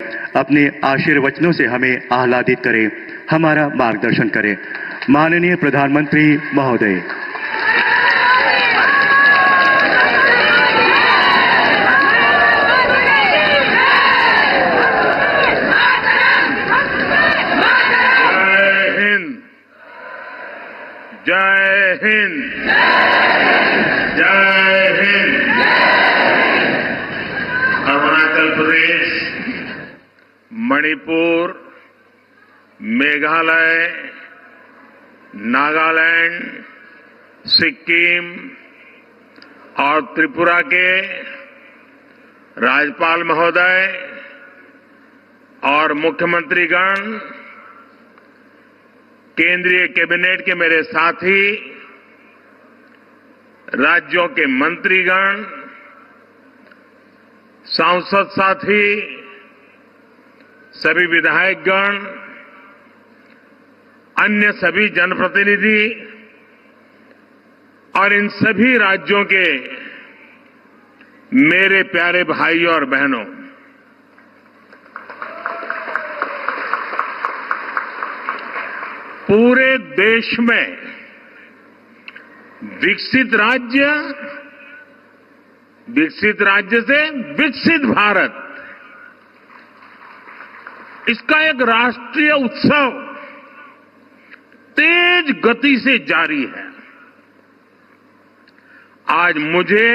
अपने आशीर्वचनों से हमें आह्लादित करें, हमारा मार्गदर्शन करें। माननीय प्रधानमंत्री महोदय, जय हिंद, जय हिंद। अरुणाचल प्रदेश, मणिपुर, मेघालय, नागालैंड, सिक्किम और त्रिपुरा के राज्यपाल महोदय और मुख्यमंत्रीगण, केंद्रीय कैबिनेट के मेरे साथी, राज्यों के मंत्रीगण, सांसद साथी, सभी विधायकगण, अन्य सभी जनप्रतिनिधि और इन सभी राज्यों के मेरे प्यारे भाइयों और बहनों, पूरे देश में विकसित राज्य से विकसित भारत, इसका एक राष्ट्रीय उत्सव तेज गति से जारी है। आज मुझे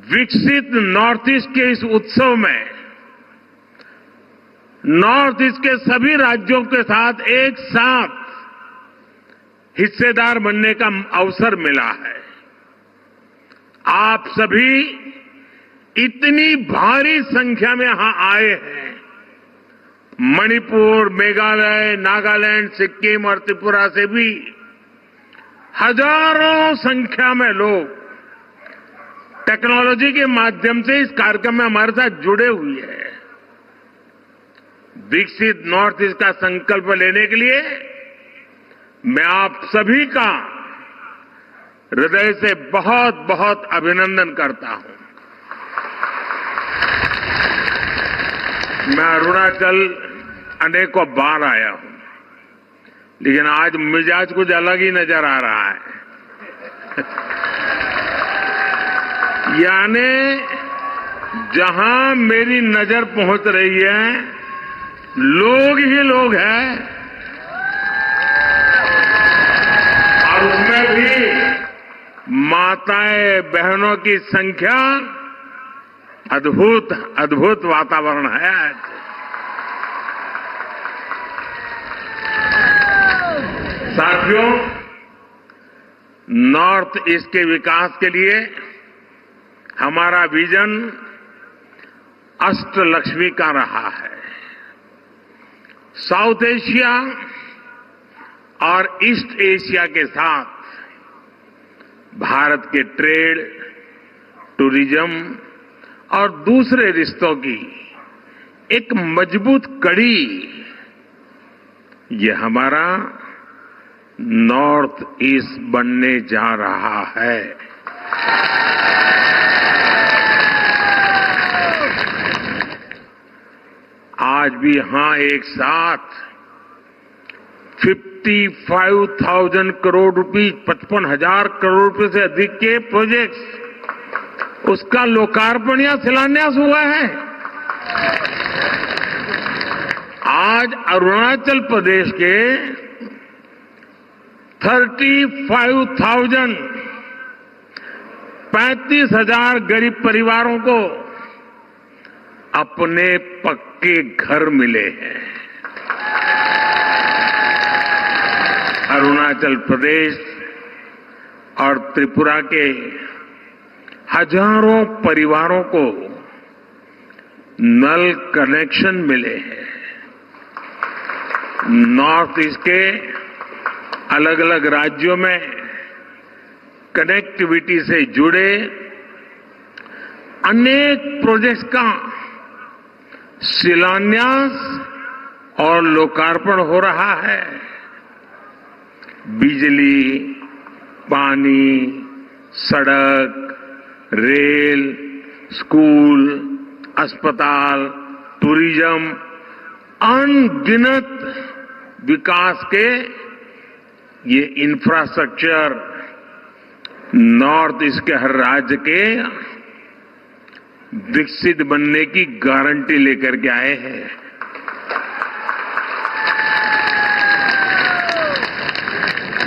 विकसित नॉर्थ ईस्ट के इस उत्सव में नॉर्थ ईस्ट के सभी राज्यों के साथ एक साथ हिस्सेदार बनने का अवसर मिला है। आप सभी इतनी भारी संख्या में यहां आए हैं। मणिपुर, मेघालय, नागालैंड, सिक्किम और त्रिपुरा से भी हजारों संख्या में लोग टेक्नोलॉजी के माध्यम से इस कार्यक्रम में हमारे साथ जुड़े हुए हैं। विकसित नॉर्थ ईस्ट का संकल्प लेने के लिए मैं आप सभी का हृदय से बहुत बहुत अभिनंदन करता हूं। मैं अरुणाचल अनेकों बार आया हूं, लेकिन आज मिजाज कुछ अलग ही नजर आ रहा है। यानी जहां मेरी नजर पहुंच रही है, लोग ही लोग हैं, और उसमें भी माताएं बहनों की संख्या अद्भुत अद्भुत वातावरण है आज। साथियों, नॉर्थ ईस्ट के विकास के लिए हमारा विजन अष्टलक्ष्मी का रहा है। साउथ एशिया और ईस्ट एशिया के साथ भारत के ट्रेड, टूरिज्म और दूसरे रिश्तों की एक मजबूत कड़ी, ये हमारा नॉर्थ ईस्ट बनने जा रहा है। आज भी यहां एक साथ 55,000 करोड़ रुपए, 55,000 करोड़ रुपए से अधिक के प्रोजेक्ट्स, उसका लोकार्पण या शिलान्यास हुआ है। आज अरुणाचल प्रदेश के 35,000 गरीब परिवारों को अपने पक्के घर मिले हैं। अरुणाचल प्रदेश और त्रिपुरा के हजारों परिवारों को नल कनेक्शन मिले हैं। नॉर्थ ईस्ट के अलग अलग राज्यों में कनेक्टिविटी से जुड़े अनेक प्रोजेक्ट्स का शिलान्यास और लोकार्पण हो रहा है। बिजली, पानी, सड़क, रेल, स्कूल, अस्पताल, टूरिज्म, अनगिनत विकास के ये इंफ्रास्ट्रक्चर नॉर्थ ईस्ट के हर राज्य के विकसित बनने की गारंटी लेकर के आए हैं।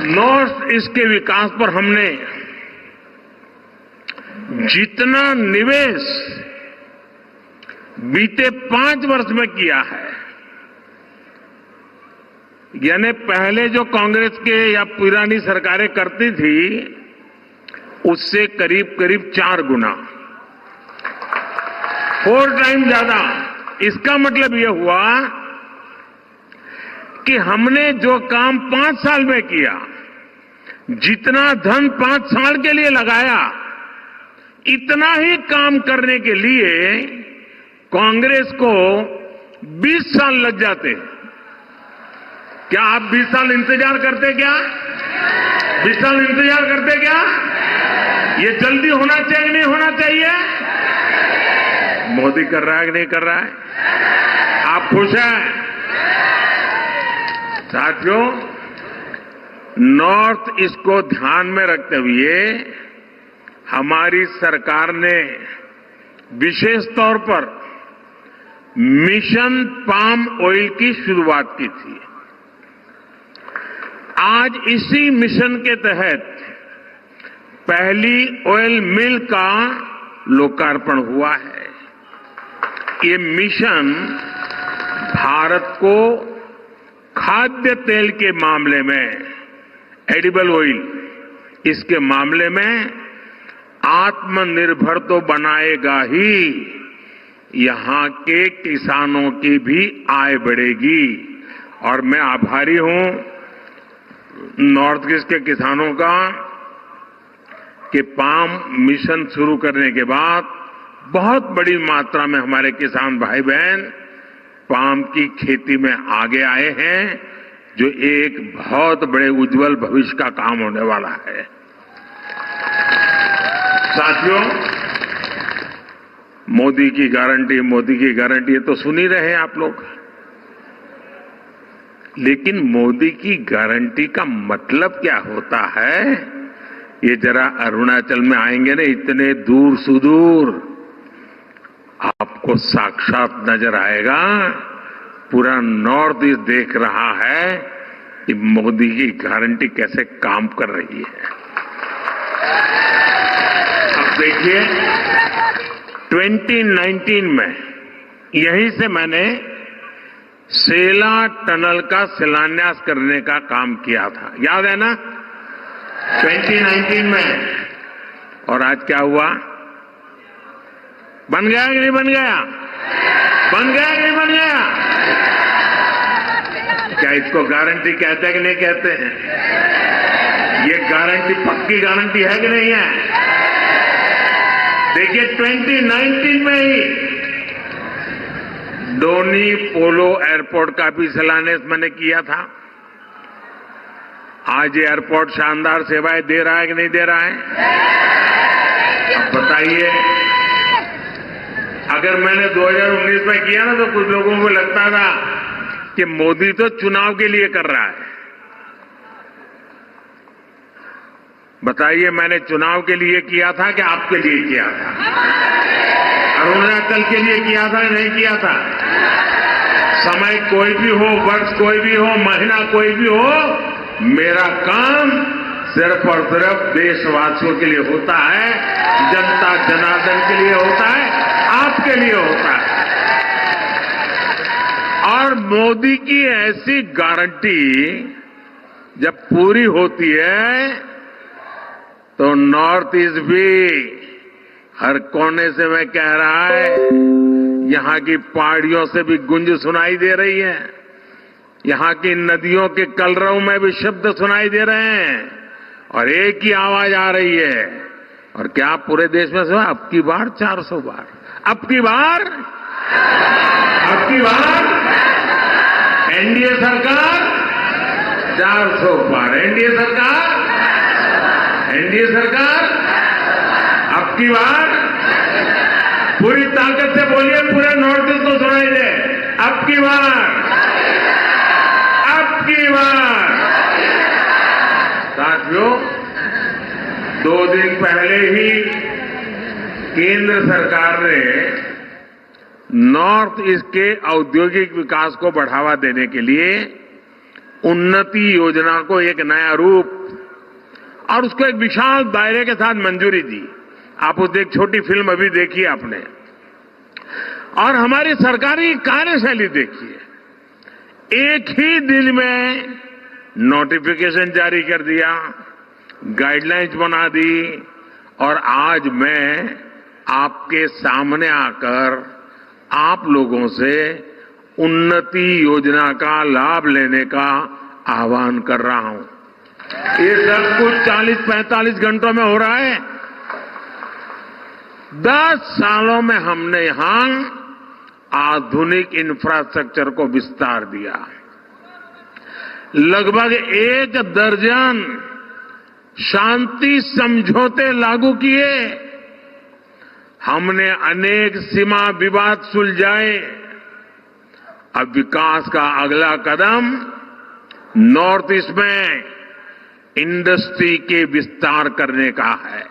नॉर्थ ईस्ट के विकास पर हमने जितना निवेश बीते 5 वर्ष में किया है, यानी पहले जो कांग्रेस के या पुरानी सरकारें करती थी उससे करीब करीब 4 गुना, 4 टाइम ज्यादा। इसका मतलब यह हुआ कि हमने जो काम 5 साल में किया, जितना धन 5 साल के लिए लगाया, इतना ही काम करने के लिए कांग्रेस को 20 साल लग जाते। क्या आप 20 साल इंतजार करते? क्या 20 साल इंतजार करते? क्या ये जल्दी होना चाहिए कि नहीं होना चाहिए? मोदी कर रहा है कि नहीं कर रहा है? आप खुश हैं? साथियों, नॉर्थ ईस्ट को ध्यान में रखते हुए हमारी सरकार ने विशेष तौर पर मिशन पाम ऑयल की शुरुआत की थी। आज इसी मिशन के तहत पहली ऑयल मिल का लोकार्पण हुआ है। ये मिशन भारत को खाद्य तेल के मामले में, एडिबल ऑयल, इसके मामले में आत्मनिर्भर तो बनाएगा ही, यहां के किसानों की भी आय बढ़ेगी। और मैं आभारी हूं नॉर्थ ईस्ट के किसानों का कि पाम मिशन शुरू करने के बाद बहुत बड़ी मात्रा में हमारे किसान भाई बहन पाम की खेती में आगे आए हैं, जो एक बहुत बड़े उज्जवल भविष्य का काम होने वाला है। साथियों, मोदी की गारंटी, ये तो सुन ही रहे हैं आप लोग। लेकिन मोदी की गारंटी का मतलब क्या होता है, ये जरा अरुणाचल में आएंगे ना, इतने दूर सुदूर आपको साक्षात नजर आएगा। पूरा नॉर्थ ईस्ट देख रहा है कि मोदी की गारंटी कैसे काम कर रही है। अब देखिए, 2019 में यहीं से मैंने सेला टनल का शिलान्यास करने का काम किया था, याद है ना? 2019 में। और आज क्या हुआ? बन गया कि नहीं बन गया? बन गया कि नहीं बन गया? क्या इसको गारंटी कहते हैं कि नहीं कहते हैं? ये गारंटी पक्की गारंटी है कि नहीं है? देखिए, 2019 में ही डोनी पोलो एयरपोर्ट का भी शिलान्यास मैंने किया था। आज ये एयरपोर्ट शानदार सेवाएं दे रहा है कि नहीं दे रहा है? अब बताइए, अगर मैंने 2019 में किया ना, तो कुछ लोगों को लगता था कि मोदी तो चुनाव के लिए कर रहा है। बताइए, मैंने चुनाव के लिए किया था कि आपके लिए किया था? अरुणाचल के लिए किया था नहीं किया था? समय कोई भी हो, वर्ष कोई भी हो, महीना कोई भी हो, मेरा काम सिर्फ और सिर्फ देशवासियों के लिए होता है, जनता जनार्दन के लिए होता है, आपके लिए होता है। और मोदी की ऐसी गारंटी जब पूरी होती है तो नॉर्थ ईस्ट भी हर कोने से, मैं कह रहा है, यहां की पहाड़ियों से भी गूंज सुनाई दे रही है, यहां की नदियों के कलरव में भी शब्द सुनाई दे रहे हैं, और एक ही आवाज आ रही है। और क्या पूरे देश में सुना? अब की बार 400 बार, अब की बार एनडीए सरकार 400 बार, एनडीए सरकार अब की बार पूरी ताकत से बोलिए, पूरे नॉर्थ ईस्ट को सुनाई दे। अब की बार साथियों, 2 दिन पहले ही केंद्र सरकार ने नॉर्थ ईस्ट के औद्योगिक विकास को बढ़ावा देने के लिए उन्नति योजना को एक नया रूप और उसको एक विशाल दायरे के साथ मंजूरी दी। आप उस एक छोटी फिल्म अभी देखी आपने, और हमारी सरकारी कार्यशैली देखिए। एक ही दिन में नोटिफिकेशन जारी कर दिया, गाइडलाइंस बना दी, और आज मैं आपके सामने आकर आप लोगों से उन्नति योजना का लाभ लेने का आह्वान कर रहा हूं। ये सब कुछ 40-45 घंटों में हो रहा है। 10 सालों में हमने यहां आधुनिक इंफ्रास्ट्रक्चर को विस्तार दिया, लगभग 1 दर्जन शांति समझौते लागू किए, हमने अनेक सीमा विवाद सुलझाए। अब विकास का अगला कदम नॉर्थ ईस्ट में इंडस्ट्री के विस्तार करने का है।